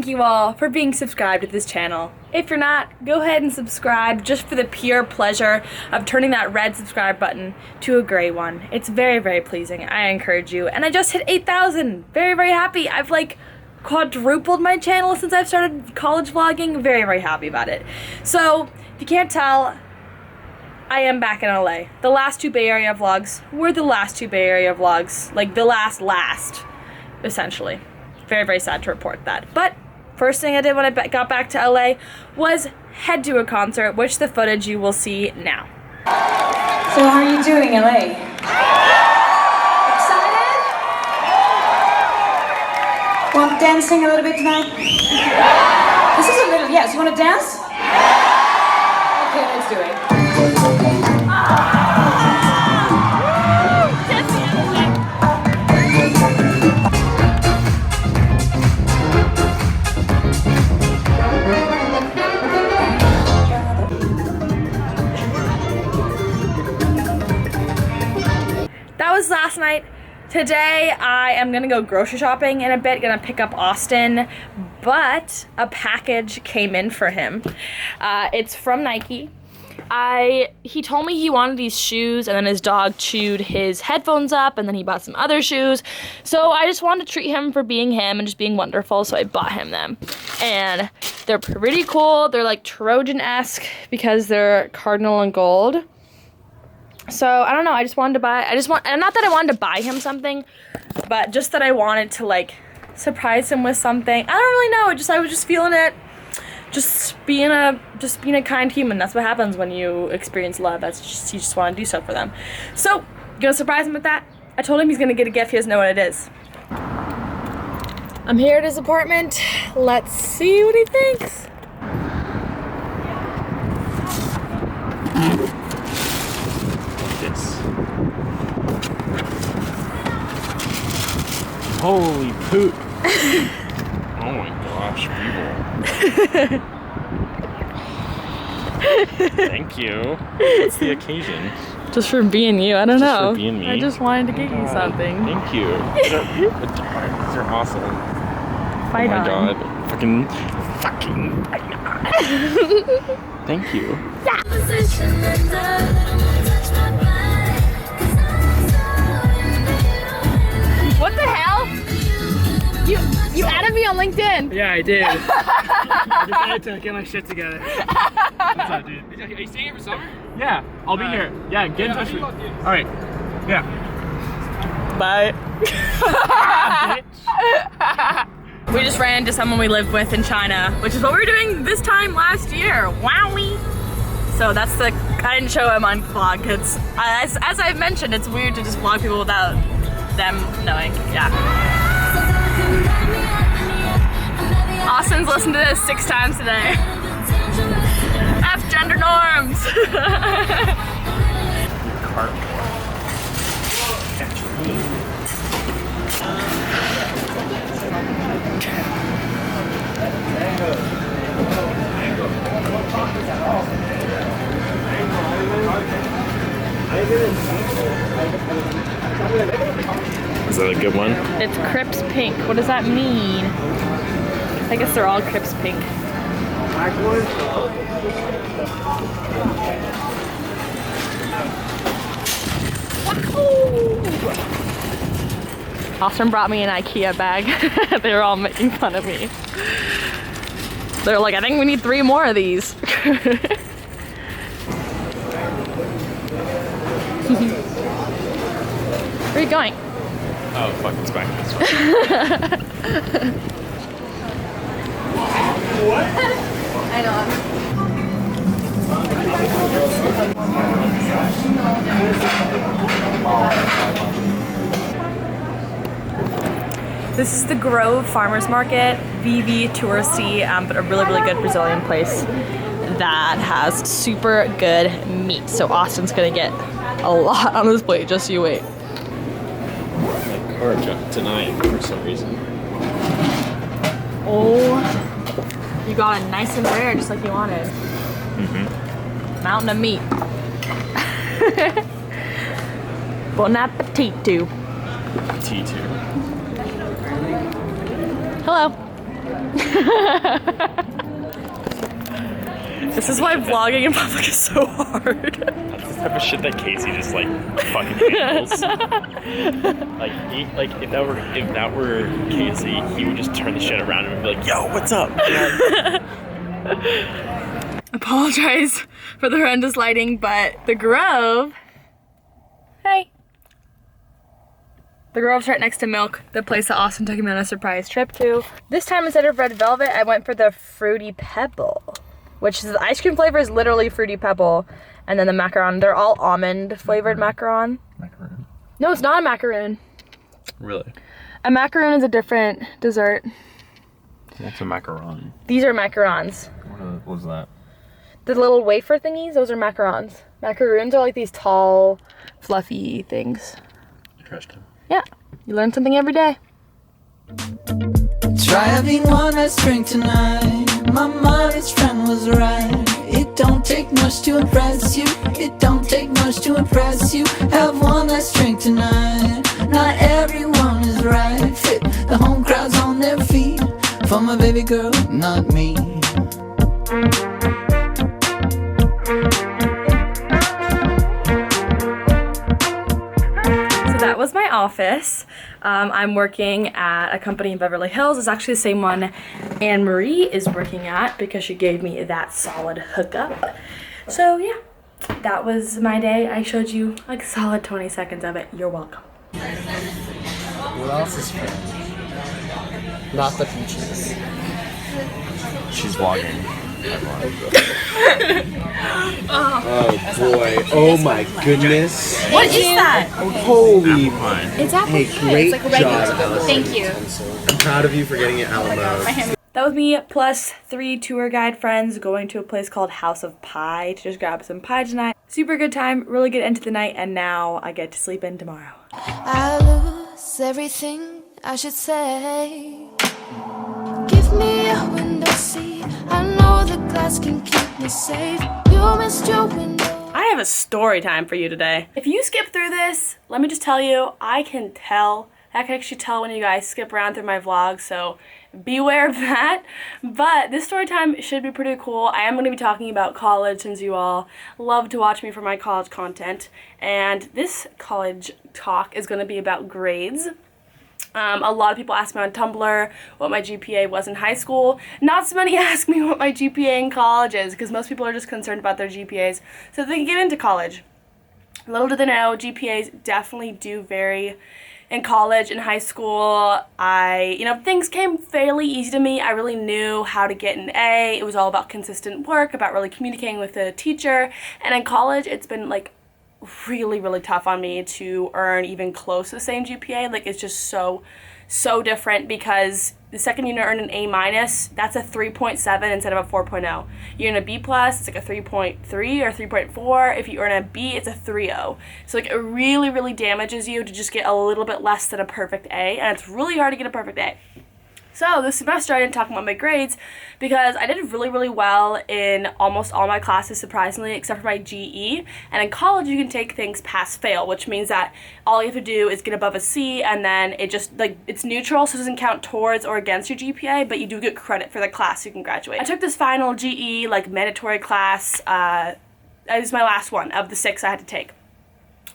you all for being subscribed to this channel. If you're not, go ahead and subscribe just for the pure pleasure of turning that red subscribe button to a gray one. It's very, very pleasing. I encourage you. And I just hit 8,000. Very, very happy. I've like quadrupled my channel since I've started college vlogging. Very, very happy about it. So, if you can't tell, I am back in LA. The last two Bay Area vlogs were the last two Bay Area vlogs. Like the last, essentially. Very, very sad to report that. But first thing I did when I got back to LA was head to a concert, which the footage you will see now. So how are you doing, LA? Excited? Want dancing a little bit tonight? This is a little, yes, you want to dance? Okay, let's do it. That was last night. Today I am gonna go grocery shopping in a bit, gonna pick up Austin, but a package came in for him. It's from Nike. He told me he wanted these shoes, and then his dog chewed his headphones up, and then he bought some other shoes. So I just wanted to treat him for being him and just being wonderful, so I bought him them. And they're pretty cool. They're like Trojan-esque because they're cardinal and gold. So I don't know, I just wanted to buy, and not that I wanted to buy him something, but just that I wanted to like surprise him with something. I don't really know, I was just feeling it. Just being a kind human. That's what happens when you experience love. You just want to do stuff for them. So, gonna surprise him with that. I told him he's gonna get a gift. He doesn't know what it is. I'm here at his apartment. Let's see what he thinks. This. Holy poop. Oh my gosh, people. Thank you. What's the occasion? Just for being you, I don't know. Just for being me? I just wanted to get you something. Thank you. These are awesome. Fight oh my on. god. Fucking. Thank you. Yeah. What the hell? You added me on LinkedIn. Yeah, I did. I decided to get my shit together. What's up, dude? Are you staying here for summer? Yeah, I'll be here. Yeah, get in touch with me. Alright. Yeah. Bye. We just ran into someone we lived with in China, which is what we were doing this time last year. Wowie! So that's I didn't show him on vlog, because as I've mentioned, it's weird to just vlog people without them knowing. Yeah. Austin's listened to this 6 times today. F gender norms! Is that a good one? It's Crips Pink. What does that mean? I guess they're all Crips Pink. Austin brought me an IKEA bag. They were all making fun of me. They're like, I think we need 3 more of these. Where are you going? Oh, fuck, it's back this way. What? I know. This is the Grove Farmers Market, VV touristy, but a really, really good Brazilian place that has super good meat. So Austin's gonna get a lot on his plate, just you wait. My car jumped tonight for some reason. Oh, you got it nice and rare, just like you wanted. Mm-hmm. Mountain of meat. Bon appetito. T2. Hello. This is why vlogging in public is so hard. That's the type of shit that Casey just like fucking handles. like if that were Casey, he would just turn the shit around and be like, "Yo, what's up?" Apologize for the horrendous lighting, but the Grove. Hey. The Grove's right next to Milk, the place that Austin took me on a surprise trip to. This time, instead of red velvet, I went for the Fruity Pebble, which is the ice cream flavor is literally Fruity Pebble, and then the macaron, they're all almond flavored macaron. Macaron? No, it's not a macaroon. Really? A macaroon is a different dessert. What's a macaron? These are macarons. What was that? The little wafer thingies, those are macarons. Macaroons are like these tall, fluffy things. Interesting. Yeah, you learn something every day. Try having one last drink tonight. My modest friend was right. It don't take much to impress you. It don't take much to impress you. Have one last drink tonight. Not everyone is right fit. The home crowd's on their feet. For my baby girl, not me. That was my office. I'm working at a company in Beverly Hills. It's actually the same one Anne Marie is working at because she gave me that solid hookup. So yeah, that was my day. I showed you like solid 20 seconds of it. You're welcome. What else is fun? Not the peaches. She's vlogging. Oh boy. Oh my goodness. What is that? Holy. It's apple Hey, pie. great It's like a regular. job, Allison. Thank you. I'm proud of you for getting it Alamo. That was me plus 3 tour guide friends going to a place called House of Pie to just grab some pie tonight. Super good time, really good end to the night, and now I get to sleep in tomorrow. I lose everything I should say. Give me a window seat. I know the glass can keep me safe. You missed your window. I have a story time for you today. If you skip through this, let me just tell you, I can actually tell when you guys skip around through my vlog, so beware of that. But this story time should be pretty cool. I am going to be talking about college since you all love to watch me for my college content. And this college talk is going to be about grades. A lot of people ask me on Tumblr what my GPA was in high school. Not so many ask me what my GPA in college is because most people are just concerned about their GPAs so they can get into college. Little do they know, GPAs definitely do vary in college. In high school, things came fairly easy to me. I really knew how to get an A. It was all about consistent work, about really communicating with the teacher. And in college, it's been like really, really tough on me to earn even close to the same GPA. Like, it's just so different because the second you earn an A-, that's a 3.7 instead of a 4.0. You earn a B+, it's like a 3.3 or 3.4. If you earn a B, it's a 3.0. So, like, it really, really damages you to just get a little bit less than a perfect A, and it's really hard to get a perfect A. So this semester I didn't talk about my grades because I did really, really well in almost all my classes, surprisingly, except for my GE. And in college, you can take things pass-fail, which means that all you have to do is get above a C, and then it just, it's neutral, so it doesn't count towards or against your GPA, but you do get credit for the class so you can graduate. I took this final GE, mandatory class. It was my last one of the 6 I had to take.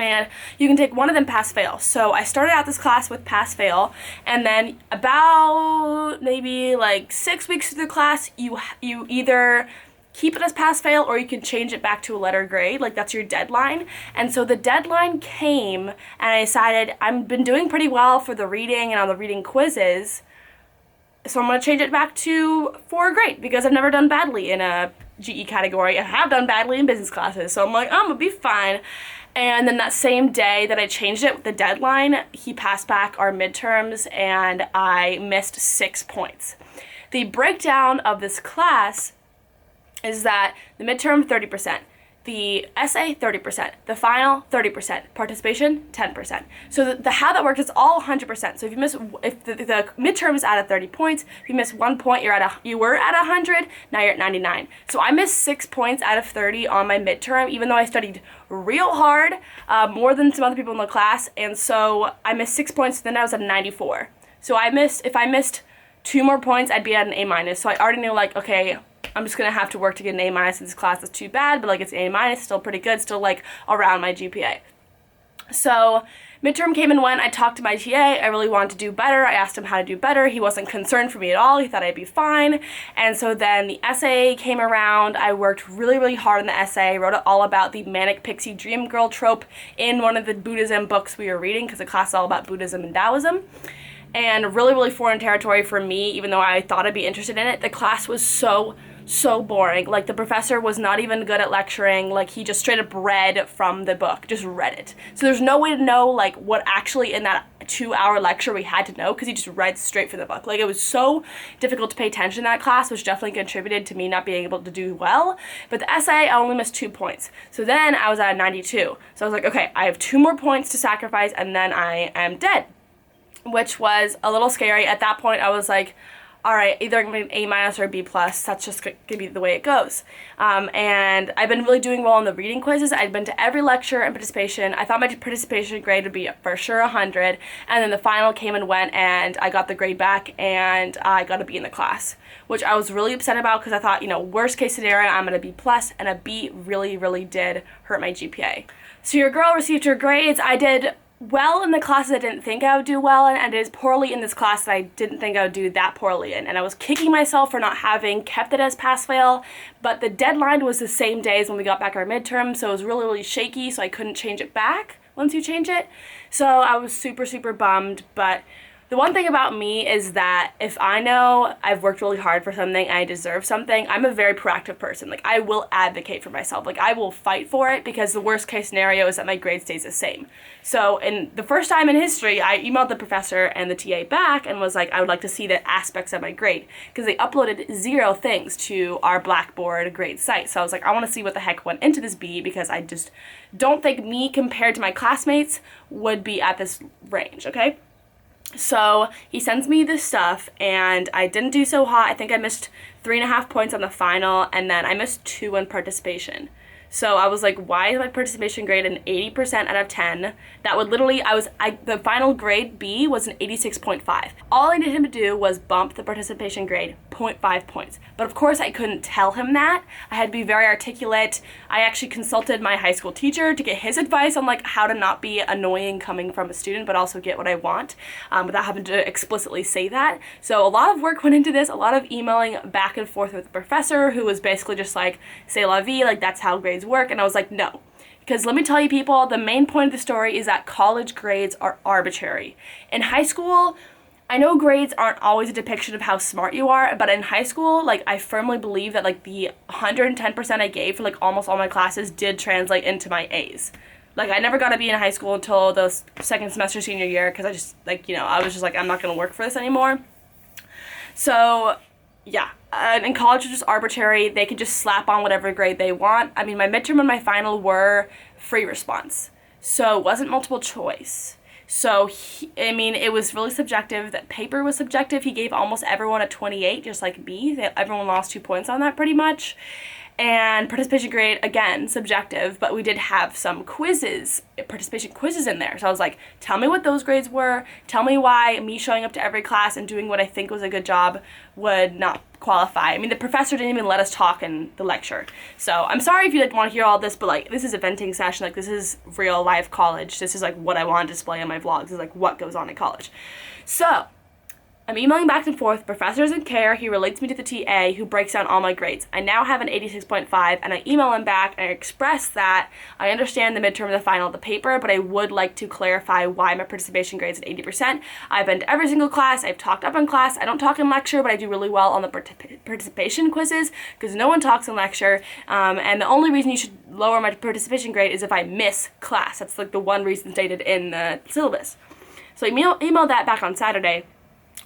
And you can take one of them pass-fail. So I started out this class with pass-fail, and then about maybe 6 weeks through the class, you either keep it as pass-fail or you can change it back to a letter grade. That's your deadline. And so the deadline came, and I decided I've been doing pretty well for the reading and on the reading quizzes, so I'm going to change it back to 4 grade because I've never done badly in a GE category. I have done badly in business classes, so I'm like, I'm going to be fine. And then that same day that I changed it with the deadline, he passed back our midterms and I missed 6 points. The breakdown of this class is that the midterm, 30%. The essay, 30%. The final, 30%. Participation, 10%. So the how that works is all 100%. So if the midterm is out of 30 points, if you miss 1 point, you were at 100, now you're at 99. So I missed 6 points out of 30 on my midterm, even though I studied real hard, more than some other people in the class, and so I missed 6 points, then I was at 94. So if I missed 2 more points, I'd be at an A minus. So I already knew, like, okay, I'm just gonna have to work to get an A minus in this class. It's too bad, but like it's A minus, still pretty good, still like around my GPA. So midterm came and went. I talked to my TA. I really wanted to do better. I asked him how to do better. He wasn't concerned for me at all. He thought I'd be fine. And so then the essay came around. I worked really, really hard on the essay. Wrote it all about the manic pixie dream girl trope in one of the Buddhism books we were reading, because the class is all about Buddhism and Taoism. And really, really foreign territory for me, even though I thought I'd be interested in it. The class was so boring. Like, the professor was not even good at lecturing. Like, he just straight up read from the book, just read it. So there's no way to know, like, what actually in that 2-hour lecture we had to know, because he just read straight from the book. Like, it was so difficult to pay attention in that class, which definitely contributed to me not being able to do well. But the essay, I only missed 2 points. So then I was at a 92. So I was like, okay, I have 2 more points to sacrifice, and then I am dead, which was a little scary. At that point, I was like, all right, either I'm going to be an A minus or a B plus. That's just going to be the way it goes. And I've been really doing well on the reading quizzes. I'd been to every lecture and participation. I thought my participation grade would be for sure 100. And then the final came and went, and I got the grade back, and I got a B in the class, which I was really upset about, because I thought, you know, worst case scenario, I'm going to B plus, and a B really, really did hurt my GPA. So your girl received her grades. I did well in the classes I didn't think I would do well in, and did poorly in this class that I didn't think I would do that poorly in. And I was kicking myself for not having kept it as pass-fail, but the deadline was the same day as when we got back our midterm, so it was really, really shaky, so I couldn't change it back once you change it. So I was super, super bummed, but the one thing about me is that if I know I've worked really hard for something and I deserve something, I'm a very proactive person. Like, I will advocate for myself. Like, I will fight for it, because the worst case scenario is that my grade stays the same. So in the first time in history, I emailed the professor and the TA back and was like, I would like to see the aspects of my grade, because they uploaded 0 things to our Blackboard grade site. So I was like, I want to see what the heck went into this B, because I just don't think me compared to my classmates would be at this range, okay? So he sends me this stuff, and I didn't do so hot. I think I missed 3.5 points on the final, and then I missed 2 in participation. So I was like, why is my participation grade an 80% out of 10? That would literally, the final grade B was an 86.5. All I needed him to do was bump the participation grade 0.5 points. But of course I couldn't tell him that. I had to be very articulate. I actually consulted my high school teacher to get his advice on like how to not be annoying coming from a student, but also get what I want, without having to explicitly say that. So a lot of work went into this, a lot of emailing back and forth with the professor, who was basically just like, c'est la vie, like that's how grades work. And I was like, no, because let me tell you people, the main point of the story is that college grades are arbitrary. In high school, I know grades aren't always a depiction of how smart you are, but in high school, like, I firmly believe that like the 110% I gave for like almost all my classes did translate into my A's. Like, I never got a B in high school until the second semester senior year, because I just, like, you know, I was just like, I'm not going to work for this anymore. So yeah, in college it's just arbitrary. They can just slap on whatever grade they want. I mean, my midterm and my final were free response, so it wasn't multiple choice. So, it was really subjective. That paper was subjective. He gave almost everyone a 28, just like B. Everyone lost 2 points on that pretty much. And participation grade, again, subjective, but we did have some quizzes, participation quizzes in there. So I was like, tell me what those grades were. Tell me why me showing up to every class and doing what I think was a good job would not qualify. I mean, the professor didn't even let us talk in the lecture. So I'm sorry if you like want to hear all this, but like, this is a venting session. Like, this is real life college. This is like what I want to display on my vlogs. This is like what goes on in college. So I'm emailing back and forth. Professor doesn't care. He relates me to the TA, who breaks down all my grades. I now have an 86.5, and I email him back and I express that I understand the midterm and the final of the paper, but I would like to clarify why my participation grade is at 80%. I've been to every single class. I've talked up in class. I don't talk in lecture, but I do really well on the participation quizzes, because no one talks in lecture. And the only reason you should lower my participation grade is if I miss class. That's like the one reason stated in the syllabus. So I emailed that back on Saturday.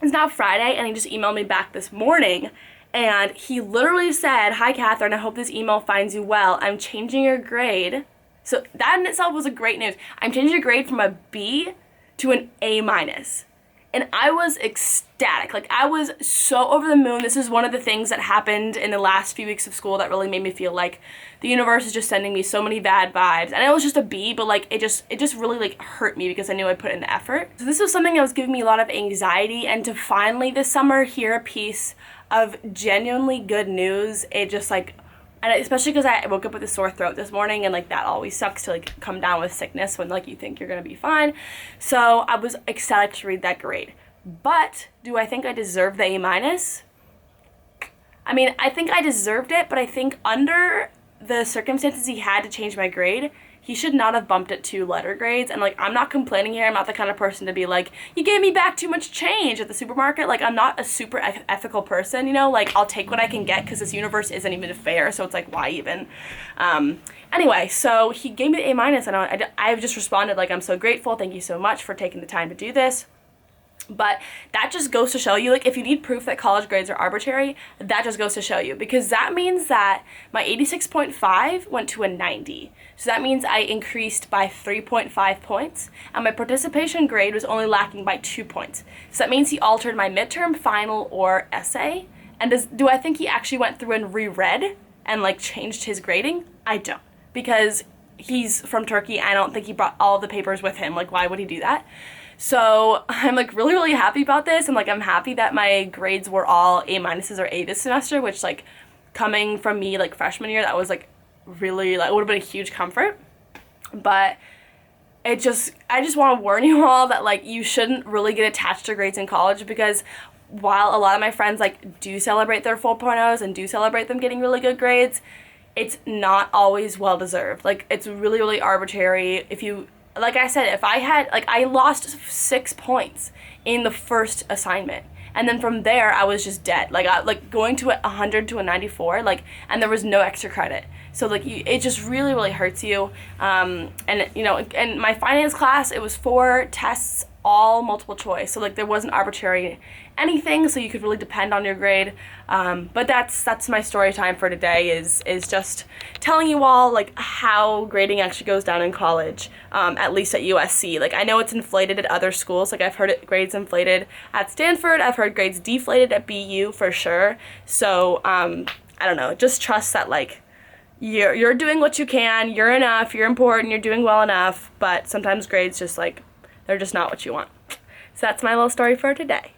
It's now Friday, and he just emailed me back this morning, and he literally said, "Hi, Catherine, I hope this email finds you well. I'm changing your grade." So that in itself was a great news. I'm changing your grade from a B to an A minus. And I was ecstatic. Like, I was so over the moon. This is one of the things that happened in the last few weeks of school that really made me feel like the universe is just sending me so many bad vibes. And it was just a B, but like it just really like hurt me because I knew I put in the effort. So this was something that was giving me a lot of anxiety, and to finally this summer hear a piece of genuinely good news, it just like, and especially because I woke up with a sore throat this morning, and like that always sucks to like come down with sickness when like you think you're gonna be fine. So I was excited to read that grade. But do I think I deserve the A-? I mean, I think I deserved it, but I think under the circumstances he had to change my grade, he should not have bumped it to letter grades. And like, I'm not complaining here. I'm not the kind of person to be like, you gave me back too much change at the supermarket. Like, I'm not a super ethical person, you know? Like, I'll take what I can get because this universe isn't even fair. So it's like, why even? Anyway, so he gave me the A-, and I've just responded like, I'm so grateful. Thank you so much for taking the time to do this. But that just goes to show you, like, if you need proof that college grades are arbitrary, that just goes to show you, because that means that my 86.5 went to a 90. So that means I increased by 3.5 points, and my participation grade was only lacking by 2 points. So that means he altered my midterm, final, or essay. And do I think he actually went through and reread and like changed his grading? I don't, because he's from Turkey. I don't think he brought all the papers with him. Like, why would he do that? So I'm like really, really happy about this. And like, I'm happy that my grades were all A- or A this semester, which like coming from me like freshman year, that was like really, like, would have been a huge comfort. But I just want to warn you all that like, you shouldn't really get attached to grades in college, because while a lot of my friends like do celebrate their 4.0s and do celebrate them getting really good grades, it's not always well deserved. Like, it's really, really arbitrary. If you, like I said, if I had, like, I lost 6 points in the first assignment, and then from there I was just dead. Like, going to 100 to a 94, like, and there was no extra credit. So like, it just really, really hurts you. And you know, in my finance class, it was 4 tests, all multiple choice. So like, there wasn't arbitrary anything, so you could really depend on your grade. But that's my story time for today, is just telling you all like how grading actually goes down in college, at least at USC. Like, I know it's inflated at other schools. Like, I've heard grades inflated at Stanford. I've heard grades deflated at BU for sure. So I don't know, just trust that like you're doing what you can, you're enough, you're important, you're doing well enough, but sometimes grades just like, they're just not what you want. So that's my little story for today.